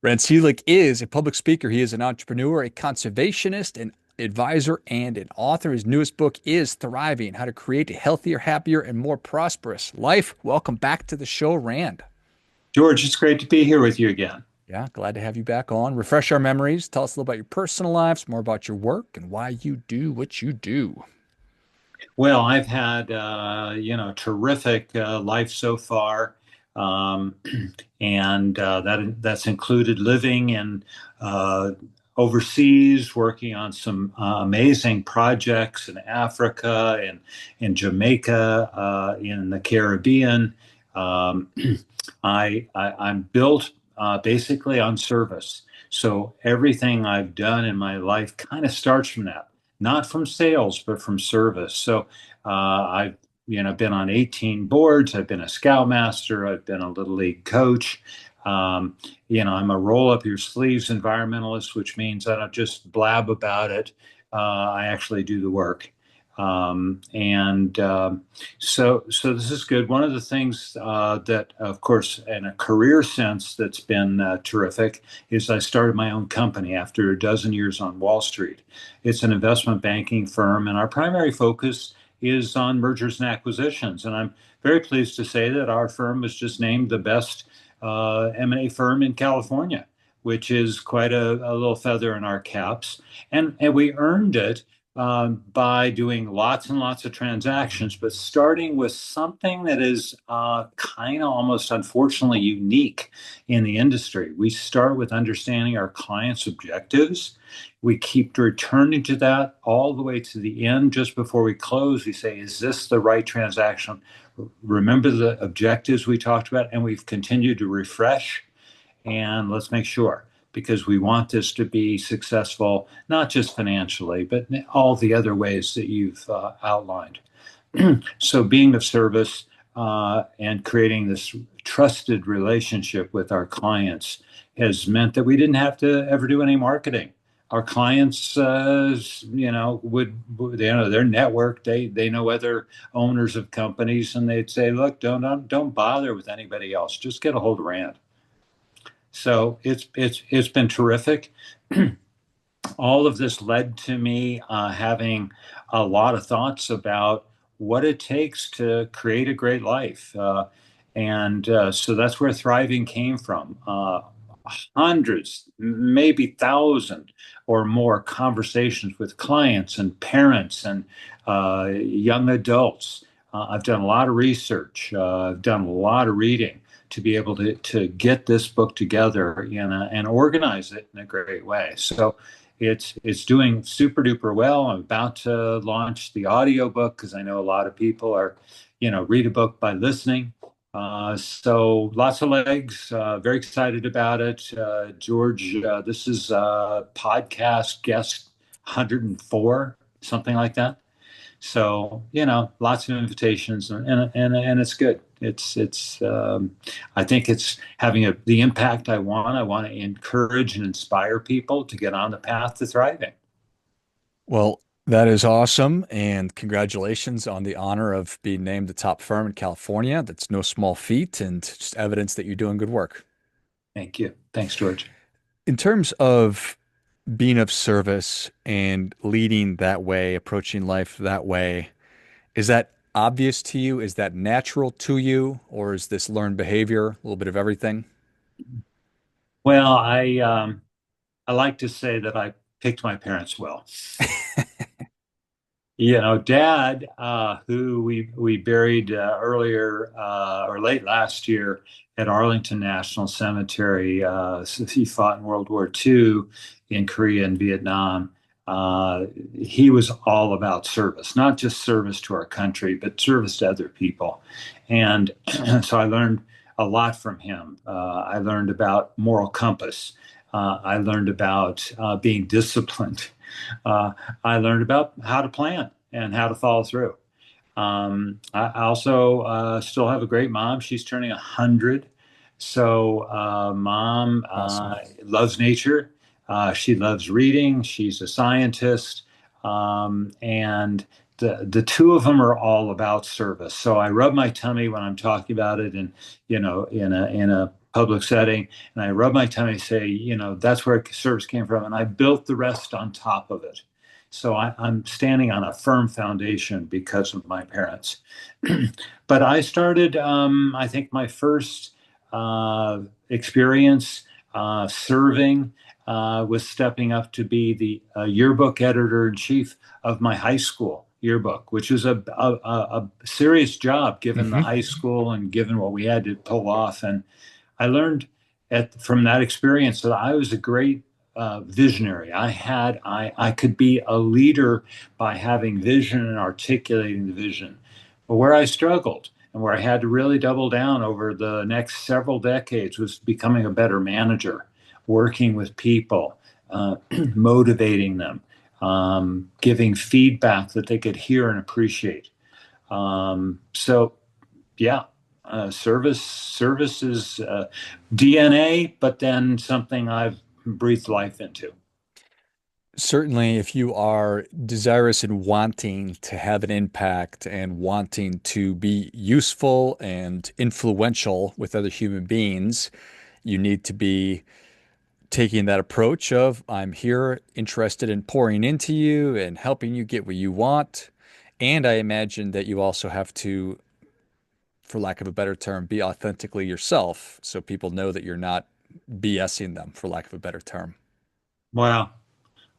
Rand Selig is a public speaker. He is an entrepreneur, a conservationist, an advisor, and an author. His newest book is Thriving: How to Create a Healthier, Happier, and More Prosperous Life. Welcome back to the show, Rand. George, it's great to be here with you again. Yeah, glad to have you back on. Refresh our memories. Tell us a little about your personal lives, more about your work, and why you do what you do. Well, I've had terrific life so far, um, and that's included living in overseas, working on some amazing projects in Africa and in Jamaica, in the Caribbean. Um, I'm built basically on service. So everything I've done in my life kind of starts from that, not from sales, but from service. So I've been on 18 boards. I've been a scoutmaster. I've been a little league coach. Um, I'm a roll up your sleeves environmentalist, which means I don't just blab about it. I actually do the work. And so this is good. One of the things that, of course, in a career sense, that's been terrific is I started my own company after a dozen years on Wall Street. It's an investment banking firm, and our primary focus is on mergers and acquisitions. And I'm very pleased to say that our firm was just named the best M&A firm in California, which is quite a little feather in our caps. And we earned it by doing lots and lots of transactions, but starting with something that is kind of almost unfortunately unique in the industry. We start with understanding our clients' objectives. We keep returning to that all the way to the end. Just before we close, we say, is this the right transaction? Remember the objectives we talked about, and we've continued to refresh, and let's make sure, because we want this to be successful, not just financially, but all the other ways that you've outlined. So being of service and creating this trusted relationship with our clients has meant that we didn't have to ever do any marketing. Our clients, their network. They know other owners of companies, and they'd say, "Look, don't bother with anybody else. Just get a hold of Rand." So it's been terrific. All of this led to me having a lot of thoughts about what it takes to create a great life, and so that's where thriving came from. Hundreds, maybe thousand or more conversations with clients and parents and young adults. I've done a lot of research. I've done a lot of reading to be able to get this book together and organize it in a great way. So it's doing super duper well. I'm about to launch the audio book because I know a lot of people are, read a book by listening. So lots of legs. Very excited about it. George, this is podcast guest 104, something like that. So, lots of invitations, and it's good. I think it's having the impact I want. I want to encourage and inspire people to get on the path to thriving. Well, that is awesome. And congratulations on the honor of being named the top firm in California. That's no small feat and just evidence that you're doing good work. Thank you. Thanks, George. In terms of being of service and leading that way, approaching life that way, is that obvious to you? Is that natural to you? Or is this learned behavior, a little bit of everything? Well, I like to say that I picked my parents well. Dad, who we buried earlier or late last year at Arlington National Cemetery. He fought in World War II in Korea and Vietnam. He was all about service, not just service to our country, but service to other people. And so I learned a lot from him. I learned about moral compass. I learned about being disciplined. Uh, I learned about how to plan and how to follow through. I also still have a great mom. She's turning 100. So, mom Awesome. loves nature. She loves reading. She's a scientist. And the two of them are all about service. So I rub my tummy when I'm talking about it, and in a public setting, and I rub my tummy and say, that's where service came from, and I built the rest on top of it. So I'm standing on a firm foundation because of my parents. But I started, I think, my first experience serving was stepping up to be the yearbook editor in chief of my high school yearbook, which was a serious job given the Hmm. high school and given what we had to pull off. And I learned from that experience that I was a great visionary. I could be a leader by having vision and articulating the vision. But where I struggled and where I had to really double down over the next several decades was becoming a better manager, working with people, motivating them, giving feedback that they could hear and appreciate. So yeah, service is DNA, but then something I've breathed life into. Certainly, if you are desirous and wanting to have an impact and wanting to be useful and influential with other human beings, you need to be taking that approach of I'm here interested in pouring into you and helping you get what you want. And I imagine that you also have to, for lack of a better term, be authentically yourself so people know that you're not BSing them, for lack of a better term. Wow.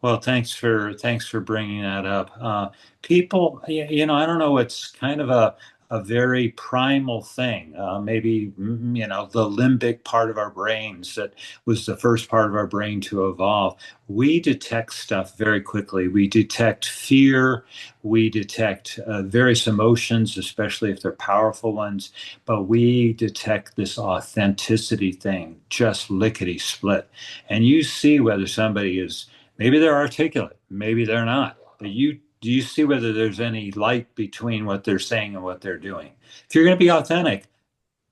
Well, thanks for bringing that up. People, I don't know. It's kind of a very primal thing. Maybe the limbic part of our brains that was the first part of our brain to evolve. We detect stuff very quickly. We detect fear. We detect various emotions, especially if they're powerful ones. But we detect this authenticity thing just lickety split, and you see whether somebody is. Maybe they're articulate, maybe they're not. But do you see whether there's any light between what they're saying and what they're doing? If you're going to be authentic,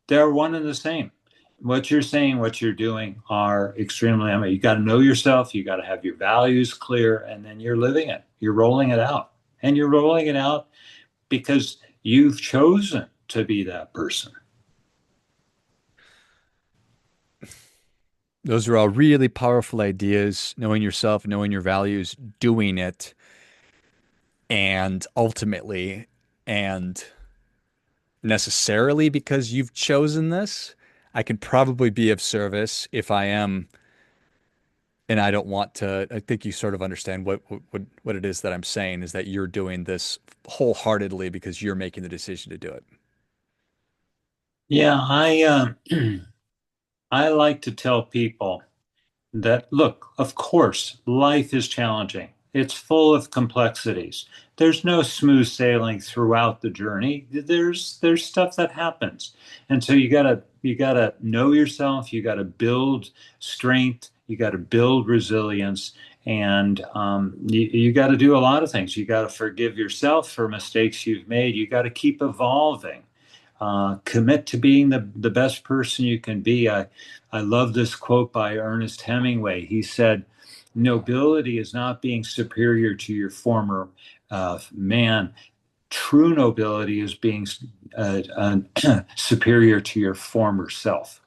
they're one and the same. What you're saying, what you're doing are extremely, I mean, you got to know yourself, you got to have your values clear, and then you're living it. You're rolling it out. And you're rolling it out because you've chosen to be that person. Those are all really powerful ideas, knowing yourself, knowing your values, doing it, and ultimately, and necessarily because you've chosen this, I can probably be of service if I am, and I don't want to. I think you sort of understand what it is that I'm saying is that you're doing this wholeheartedly because you're making the decision to do it. Yeah, I like to tell people that look, of course, life is challenging. It's full of complexities. There's no smooth sailing throughout the journey. There's stuff that happens. And so you gotta know yourself, you gotta build strength, you gotta build resilience, and you gotta do a lot of things. You gotta forgive yourself for mistakes you've made. You gotta keep evolving. Commit to being the best person you can be. I love this quote by Ernest Hemingway. He said, nobility is not being superior to your former man. True nobility is being superior to your former self.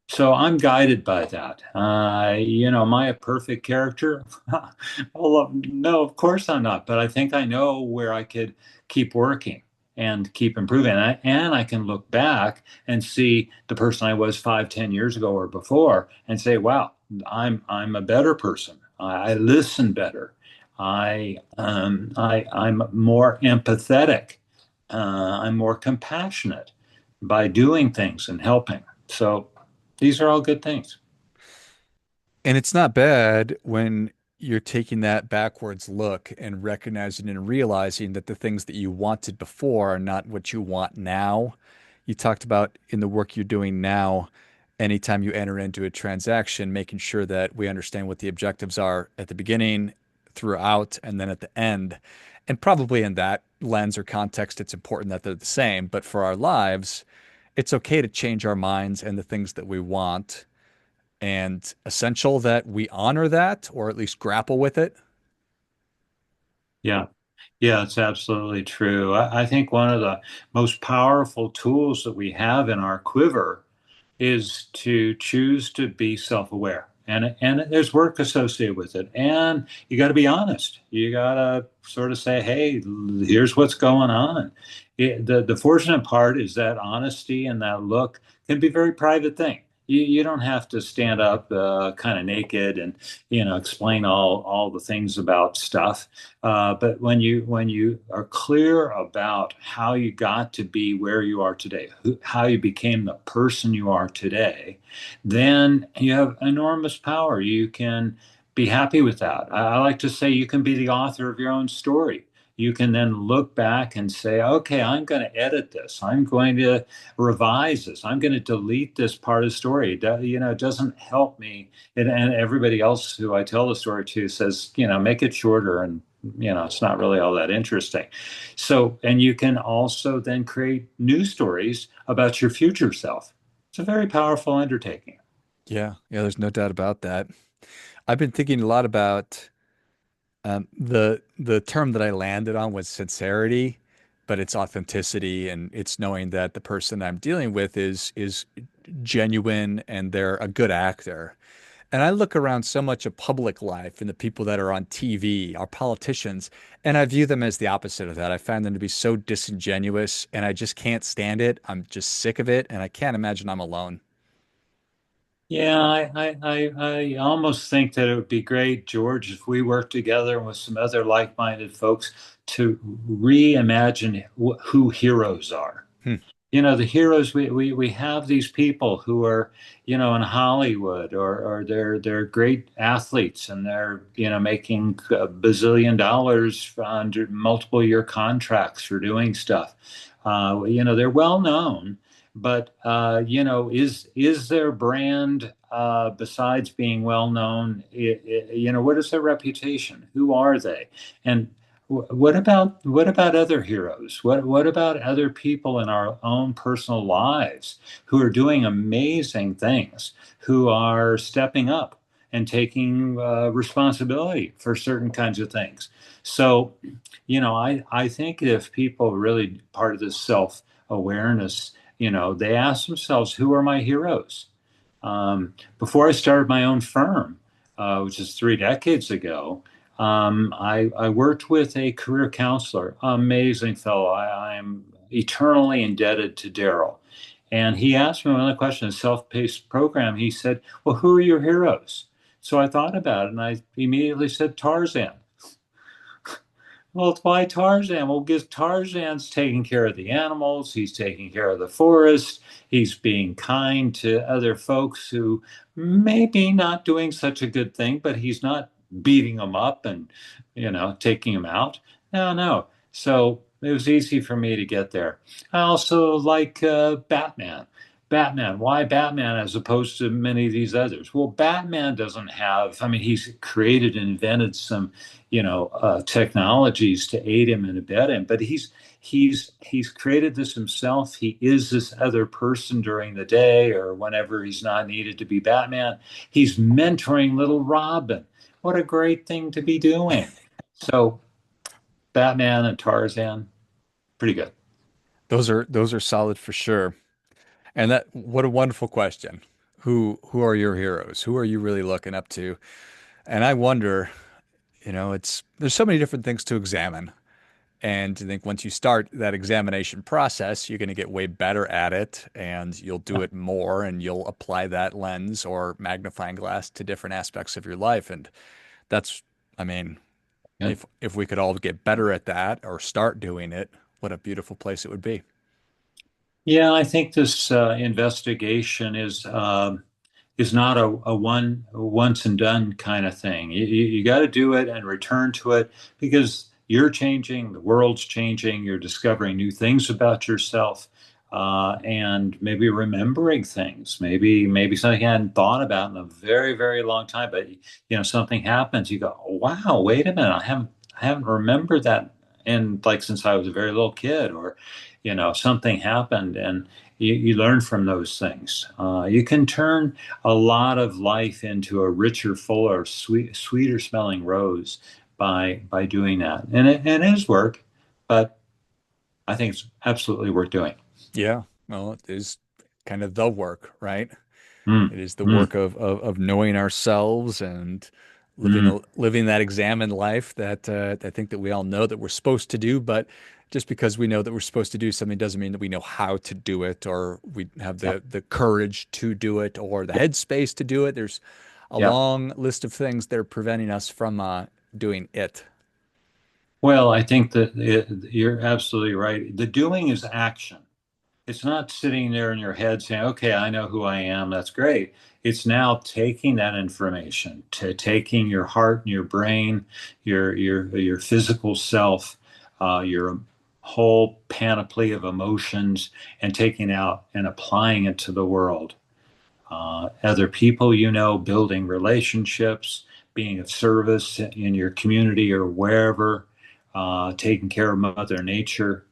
So I'm guided by that. Am I a perfect character? Well, no, of course I'm not. But I think I know where I could keep working and keep improving. And I can look back and see the person I was 5, 10 years ago or before, and say, "Wow, I'm a better person. I listen better. I'm more empathetic. I'm more compassionate by doing things and helping." So these are all good things. And it's not bad when you're taking that backwards look and recognizing and realizing that the things that you wanted before are not what you want now. You talked about in the work you're doing now, anytime you enter into a transaction, making sure that we understand what the objectives are at the beginning, throughout, and then at the end. And probably in that lens or context, it's important that they're the same. But for our lives, it's okay to change our minds and the things that we want and essential that we honor that or at least grapple with it. Yeah. Yeah, it's absolutely true. I think one of the most powerful tools that we have in our quiver is to choose to be self-aware. And there's work associated with it. And you got to be honest. You got to sort of say, hey, here's what's going on. The fortunate part is that honesty and that look can be a very private thing. You don't have to stand up kind of naked and explain all the things about stuff. But when you are clear about how you got to be where you are today, how you became the person you are today, then you have enormous power. You can be happy with that. I like to say you can be the author of your own story. You can then look back and say, okay, I'm going to edit this. I'm going to revise this. I'm going to delete this part of the story. It doesn't help me. And everybody else who I tell the story to says, make it shorter, and it's not really all that interesting. So, and you can also then create new stories about your future self. It's a very powerful undertaking. Yeah, yeah, there's no doubt about that. I've been thinking a lot about the term that I landed on was sincerity, but it's authenticity, and it's knowing that the person I'm dealing with is genuine and they're a good actor. And I look around so much of public life and the people that are on TV, our politicians, and I view them as the opposite of that. I find them to be so disingenuous, and I just can't stand it. I'm just sick of it, and I can't imagine I'm alone. Yeah, I almost think that it would be great, George, if we worked together with some other like-minded folks to reimagine who heroes are. Hmm. The heroes, we have these people who are in Hollywood, or they're great athletes, and they're making a bazillion dollars under multiple year contracts for doing stuff. They're well known, but is their brand, besides being well known, what is their reputation? Who are they? And what about other heroes? What about other people in our own personal lives who are doing amazing things, who are stepping up and taking responsibility for certain kinds of things? So, I think if people really part of this self-awareness, they ask themselves, who are my heroes? Before I started my own firm, which is 3 decades ago, I worked with a career counselor, amazing fellow. I'm eternally indebted to Daryl. And he asked me one of the questions, self-paced program. He said, well, who are your heroes? So I thought about it, and I immediately said Tarzan. Well, it's why Tarzan? Well, because Tarzan's taking care of the animals, he's taking care of the forest, he's being kind to other folks who may be not doing such a good thing, but he's not beating them up and, taking them out. No, no. So it was easy for me to get there. I also like Batman. Batman. Why Batman as opposed to many of these others? Well, Batman doesn't have, I mean, he's created and invented some technologies to aid him and abet him. But he's created this himself. He is this other person during the day or whenever he's not needed to be Batman. He's mentoring little Robin. What a great thing to be doing. So Batman and Tarzan, pretty good. Those are solid for sure. And that what a wonderful question. Who are your heroes? Who are you really looking up to? And I wonder, it's there's so many different things to examine. And I think once you start that examination process, you're going to get way better at it and you'll do it more and you'll apply that lens or magnifying glass to different aspects of your life. And that's, I mean, Yeah. if we could all get better at that or start doing it, what a beautiful place it would be. Yeah, I think this investigation is not a once and done kind of thing. You got to do it and return to it because you're changing, the world's changing, you're discovering new things about yourself, and maybe remembering things. Maybe something you hadn't thought about in a very, very long time, but something happens. You go, wow, wait a minute, I haven't remembered that in like since I was a very little kid, or something happened, and you learn from those things. You can turn a lot of life into a richer, fuller, sweeter smelling rose by doing that. And it is work, but I think it's absolutely worth doing. Yeah. Well, it is. kind of the work, right? Mm, It is the mm, work of knowing ourselves and mm. living that examined life that I think that we all know that we're supposed to do, but just because we know that we're supposed to do something doesn't mean that we know how to do it or we have Yep, the courage to do it or the yep, headspace to do it. There's a yep. long list of things that are preventing us from doing it. Well, I think that you're absolutely right. The doing is action. It's not sitting there in your head saying, okay, I know who I am. That's great. It's now taking that information, to taking your heart and your brain, your physical self, your whole panoply of emotions, and taking out and applying it to the world. Other people, building relationships, being of service in your community or wherever, taking care of Mother Nature.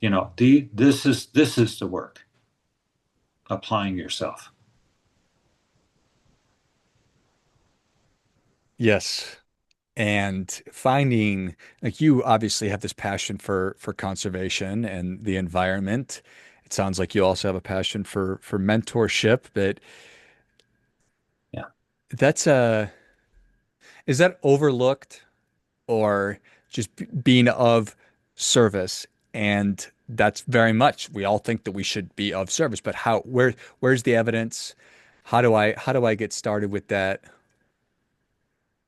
This is the work, applying yourself. Yes. And finding like you obviously have this passion for conservation and the environment. It sounds like you also have a passion for mentorship, but Yeah. that's is that overlooked or just being of service? And that's very much we all think that we should be of service, but where's the evidence? How do I get started with that?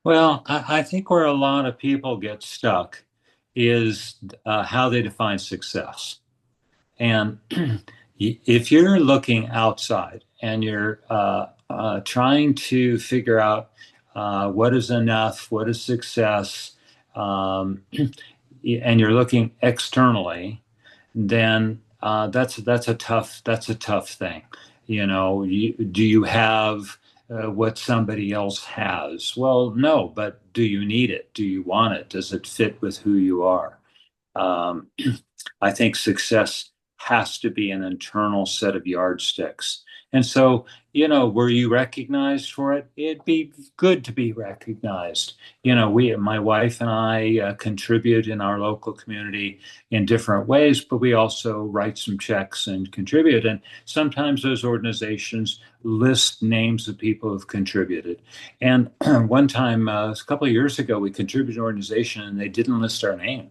Well, I think where a lot of people get stuck is how they define success. And if you're looking outside and you're trying to figure out what is enough, what is success, um, and you're looking externally, then that's a tough thing. Do you have what somebody else has? Well, no, but do you need it? Do you want it? Does it fit with who you are? Um, I think success has to be an internal set of yardsticks. And so, were you recognized for it? It'd be good to be recognized. My wife and I contribute in our local community in different ways, but we also write some checks and contribute. And sometimes those organizations list names of people who've contributed. And one time, a couple of years ago, we contributed to an organization and they didn't list our name.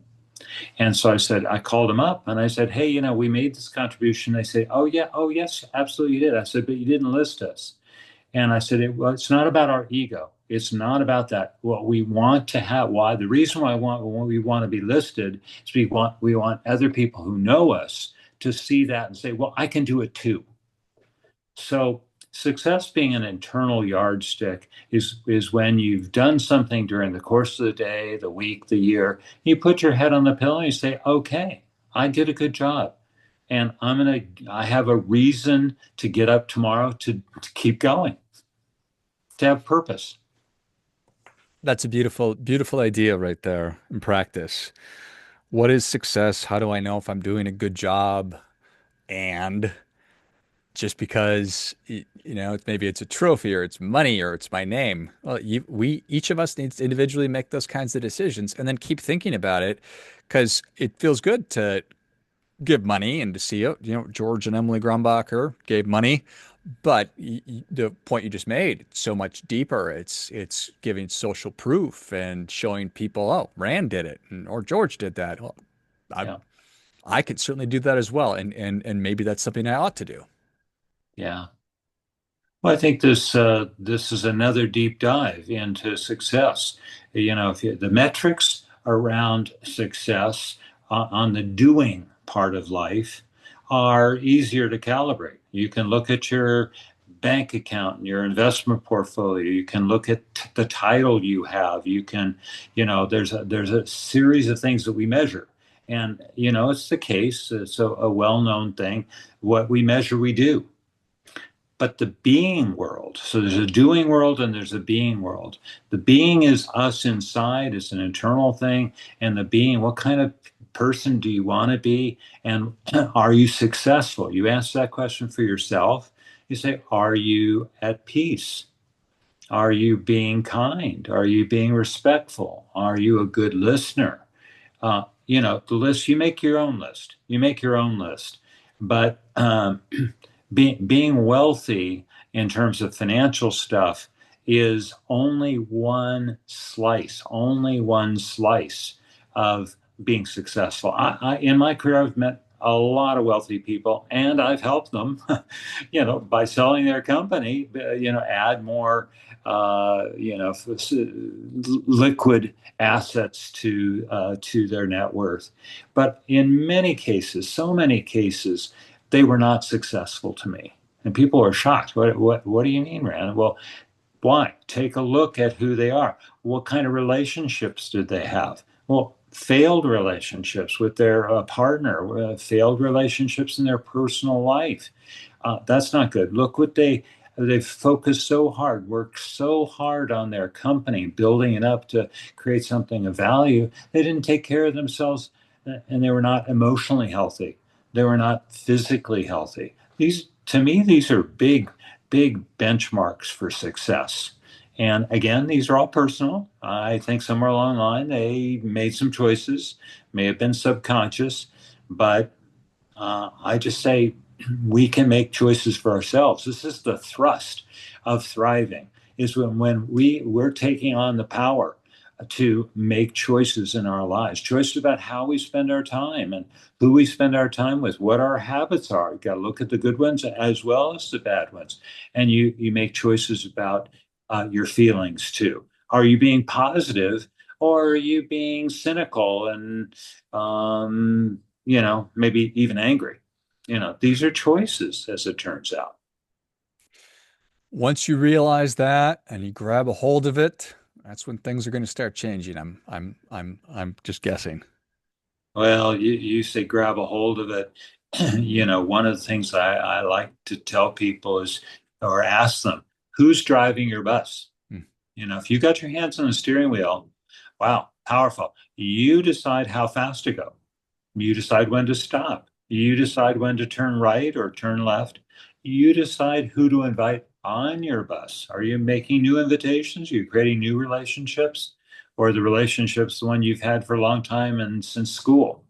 And so I called them up and I said, hey, we made this contribution. They say, oh, yeah, oh, yes, absolutely you did. I said, but you didn't list us. And I said, well, it's not about our ego. It's not about that. What we want to have, why the reason why we want to be listed is we want other people who know us to see that and say, well, I can do it too. So success being an internal yardstick is when you've done something during the course of the day, the week, the year. You put your head on the pillow and you say, "Okay, I did a good job, and I have a reason to get up tomorrow to keep going, to have purpose." That's a beautiful, beautiful idea right there in practice. What is success? How do I know if I'm doing a good job? And just because maybe it's a trophy or it's money or it's my name. Well, we each of us needs to individually make those kinds of decisions and then keep thinking about it because it feels good to give money and to see it. George and Emily Grumbacher gave money, but the point you just made, it's so much deeper. It's giving social proof and showing people, oh, Rand did it or George did that. Well, I Yeah, I could certainly do that as well, and maybe that's something I ought to do. yeah. Well, I think this is another deep dive into success. If the metrics around success on the doing part of life are easier to calibrate. You can look at your bank account and your investment portfolio. You can look at the title you have. You can, there's a series of things that we measure. And, it's the case. It's a well-known thing. What we measure, we do. But the being world, so there's a doing world and there's a being world. The being is us inside, it's an internal thing. And the being, what kind of person do you want to be? And are you successful? You answer that question for yourself. You say, are you at peace? Are you being kind? Are you being respectful? Are you a good listener? The list, you make your own list. You make your own list. But being wealthy in terms of financial stuff is only one slice of being successful. In my career, I've met a lot of wealthy people, and I've helped them, by selling their company, add more, liquid assets to their net worth. But in many cases, so many cases, they were not successful to me. And people are shocked. What do you mean, Rand? Well, why? Take a look at who they are. What kind of relationships did they have? Well, failed relationships with their partner, failed relationships in their personal life. That's not good. Look what they focused so hard, worked so hard on their company, building it up to create something of value. They didn't take care of themselves, and they were not emotionally healthy. They were not physically healthy. To me, these are big benchmarks for success. And again, these are all personal. I think somewhere along the line they made some choices, may have been subconscious, but I just say we can make choices for ourselves. This is the thrust of thriving, is we're taking on the power to make choices in our lives, choices about how we spend our time and who we spend our time with, what our habits are. You got to look at the good ones as well as the bad ones, and you make choices about your feelings too. Are you being positive, or are you being cynical and maybe even angry? These are choices, as it turns out. Once you realize that and you grab a hold of it, that's when things are going to start changing. I'm just guessing. Well, you say grab a hold of it. One of the things I like to tell people is, or ask them, who's driving your bus? Hmm. If you got your hands on the steering wheel, wow, powerful. You decide how fast to go. You decide when to stop. You decide when to turn right or turn left. You decide who to invite on your bus. Are you making new invitations? Are you creating new relationships? Or the relationships, the one you've had for a long time and since school?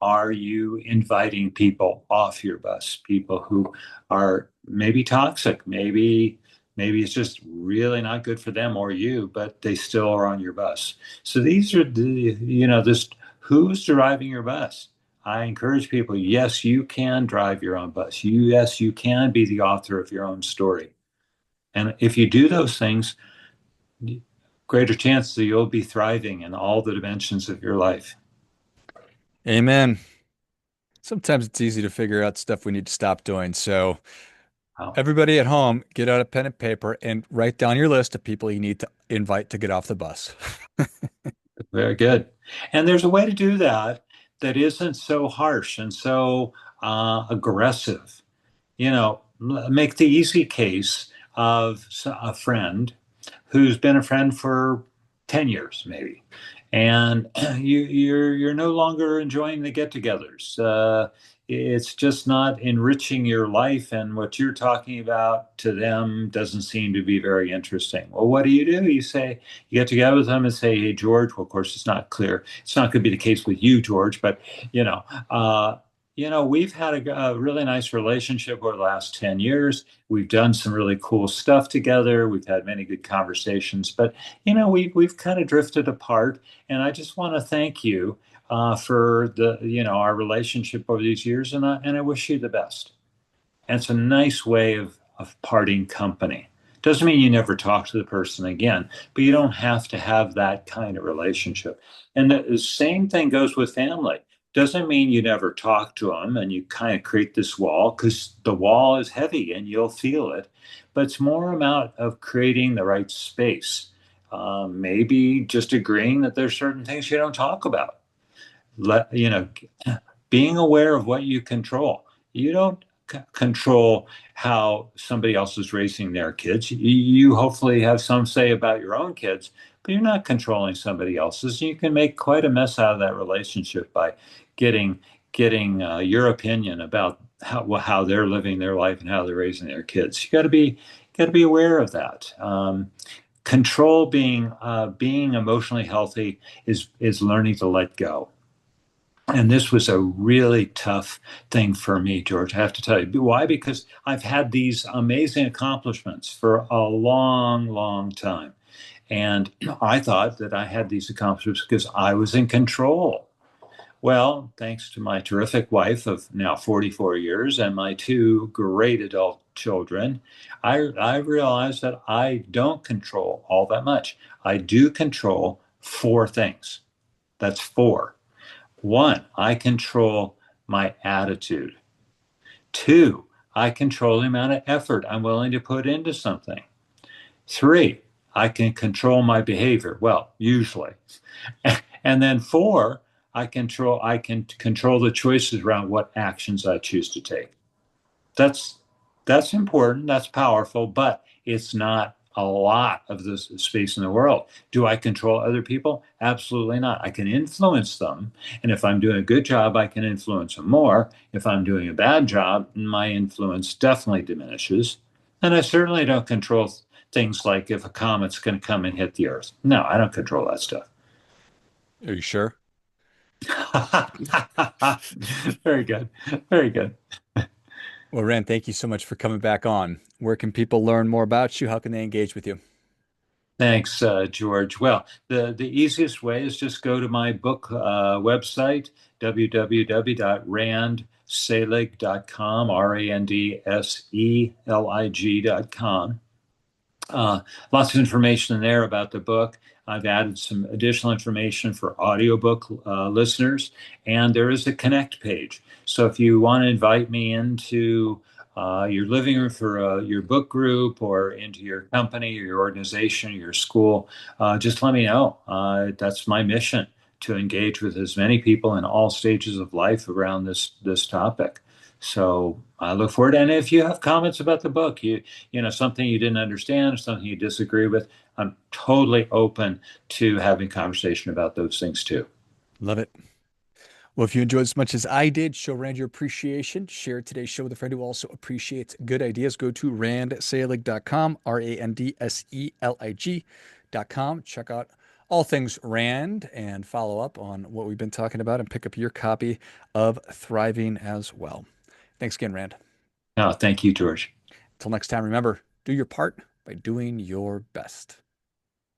Are you inviting people off your bus? People who are maybe toxic, maybe it's just really not good for them or you, but they still are on your bus. So these are this who's driving your bus. I encourage people, yes, you can drive your own bus. Yes, you can be the author of your own story. And if you do those things, greater chance that you'll be thriving in all the dimensions of your life. Amen. Sometimes it's easy to figure out stuff we need to stop doing. So, Wow. everybody at home, get out a pen and paper and write down your list of people you need to invite to get off the bus. Very good. And there's a way to do that that isn't so harsh and so aggressive. Make the easy case of a friend who's been a friend for 10 years, maybe. And you're no longer enjoying the get-togethers. It's just not enriching your life, and what you're talking about to them doesn't seem to be very interesting. Well, what do? You say you get together with them and say, "Hey, George." Well, of course, it's not clear. It's not going to be the case with you, George, but you know, uh, we've had a really nice relationship over the last 10 years. We've done some really cool stuff together. We've had many good conversations, but we've kind of drifted apart. And I just want to thank you for our relationship over these years, and I wish you the best. And it's a nice way of parting company. Doesn't mean you never talk to the person again, but you don't have to have that kind of relationship. And the same thing goes with family. Doesn't mean you never talk to them and you kind of create this wall, because the wall is heavy and you'll feel it. But it's more about of creating the right space. Maybe just agreeing that there's certain things you don't talk about. Let being aware of what you control. You don't control how somebody else is raising their kids. You hopefully have some say about your own kids, but you're not controlling somebody else's. You can make quite a mess out of that relationship by getting your opinion about how they're living their life and how they're raising their kids. You got to be aware of that. Control being emotionally healthy is learning to let go. And this was a really tough thing for me, George. I have to tell you. Why? Because I've had these amazing accomplishments for a long, long time. And I thought that I had these accomplishments because I was in control. Well, thanks to my terrific wife of now 44 years and my two great adult children, I realized that I don't control all that much. I do control four things. That's four. One, I control my attitude. Two, I control the amount of effort I'm willing to put into something. Three, I can control my behavior. Well, usually. And then four, I can control the choices around what actions I choose to take. That's that's important, that's powerful, but it's not a lot of this space in the world. Do I control other people? Absolutely not. I can influence them, and if I'm doing a good job, I can influence them more. If I'm doing a bad job, my influence definitely diminishes. And I certainly don't control things like if a comet's going to come and hit the Earth. No, I don't control that stuff. Are you sure? Very good. Very good. Well, Rand, thank you so much for coming back on. Where can people learn more about you? How can they engage with you? Thanks, George. Well, the easiest way is just go to my book website, www.randselig.com, randselig.com. Lots of information in there about the book. I've added some additional information for audiobook listeners, and there is a connect page. So if you want to invite me into your living room for your book group or into your company or your organization or your school, just let me know. That's my mission to engage with as many people in all stages of life around this topic. So I look forward. And if you have comments about the book, something you didn't understand, or something you disagree with, I'm totally open to having conversation about those things too. Love it. Well, if you enjoyed as much as I did, show Rand your appreciation. Share today's show with a friend who also appreciates good ideas. Go to randselig.com, randselig.com. Check out all things Rand and follow up on what we've been talking about and pick up your copy of Thriving as well. Thanks again, Rand. Thank you, George. Until next time, remember, do your part by doing your best.